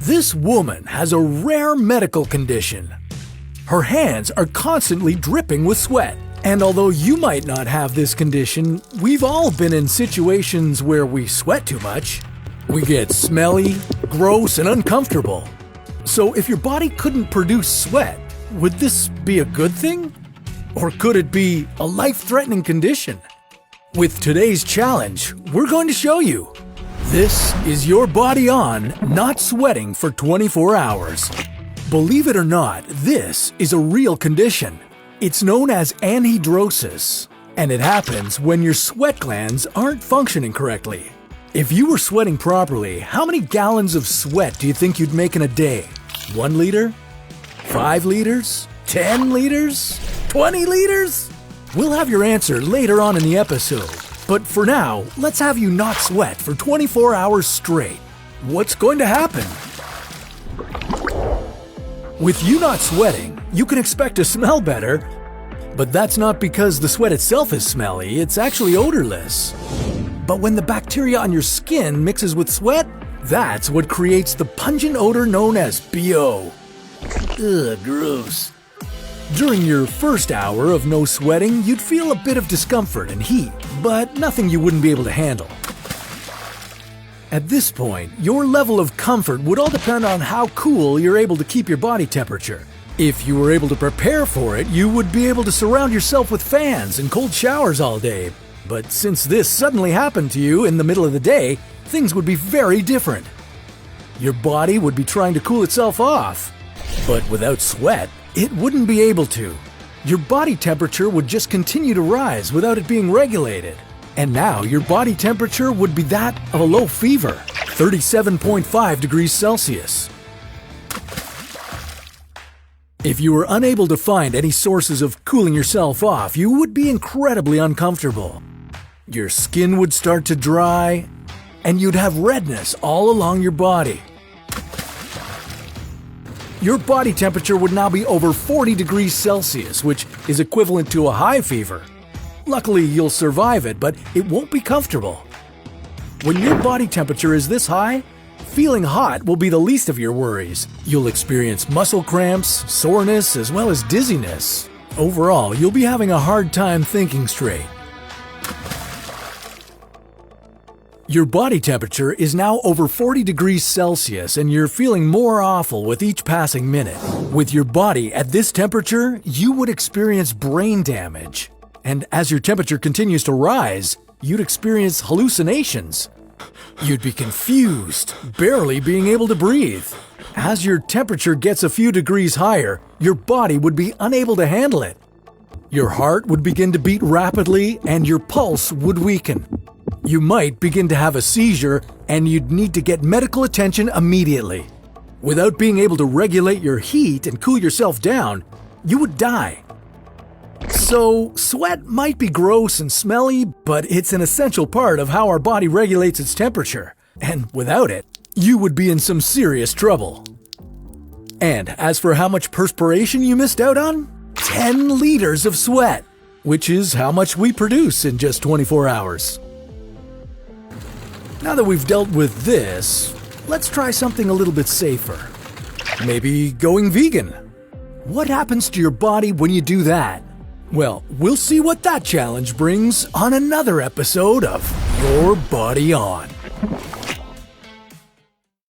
This woman has a rare medical condition. Her hands are constantly dripping with sweat. And although you might not have this condition, we've all been in situations where we sweat too much. We get smelly, gross, and uncomfortable. So if your body couldn't produce sweat, would this be a good thing? Or could it be a life-threatening condition? With today's challenge, we're going to show you. This is your body on not sweating for 24 hours. Believe it or not, this is a real condition. It's known as anhidrosis, and it happens when your sweat glands aren't functioning correctly. If you were sweating properly, how many gallons of sweat do you think you'd make in a day? 1 liter? 5 liters? 10 liters? 20 liters? We'll have your answer later on in the episode. But for now, let's have you not sweat for 24 hours straight. What's going to happen? With you not sweating, you can expect to smell better, but that's not because the sweat itself is smelly, it's actually odorless. But when the bacteria on your skin mixes with sweat, that's what creates the pungent odor known as BO. Ugh, gross. During your first hour of no sweating, you'd feel a bit of discomfort and heat, but nothing you wouldn't be able to handle. At this point, your level of comfort would all depend on how cool you're able to keep your body temperature. If you were able to prepare for it, you would be able to surround yourself with fans and cold showers all day. But since this suddenly happened to you in the middle of the day, things would be very different. Your body would be trying to cool itself off, but without sweat, it wouldn't be able to. Your body temperature would just continue to rise without it being regulated. And now your body temperature would be that of a low fever, 37.5 degrees Celsius. If you were unable to find any sources of cooling yourself off, you would be incredibly uncomfortable. Your skin would start to dry, and you'd have redness all along your body. Your body temperature would now be over 40 degrees Celsius, which is equivalent to a high fever. Luckily, you'll survive it, but it won't be comfortable. When your body temperature is this high, feeling hot will be the least of your worries. You'll experience muscle cramps, soreness, as well as dizziness. Overall, you'll be having a hard time thinking straight. Your body temperature is now over 40 degrees Celsius and you're feeling more awful with each passing minute. With your body at this temperature, you would experience brain damage. And as your temperature continues to rise, you'd experience hallucinations. You'd be confused, barely being able to breathe. As your temperature gets a few degrees higher, your body would be unable to handle it. Your heart would begin to beat rapidly and your pulse would weaken. You might begin to have a seizure and you'd need to get medical attention immediately. Without being able to regulate your heat and cool yourself down, you would die. So, sweat might be gross and smelly, but it's an essential part of how our body regulates its temperature. And without it, you would be in some serious trouble. And as for how much perspiration you missed out on, 10 liters of sweat, which is how much we produce in just 24 hours. Now that we've dealt with this, let's try something a little bit safer. Maybe going vegan. What happens to your body when you do that? Well, we'll see what that challenge brings on another episode of Your Body On.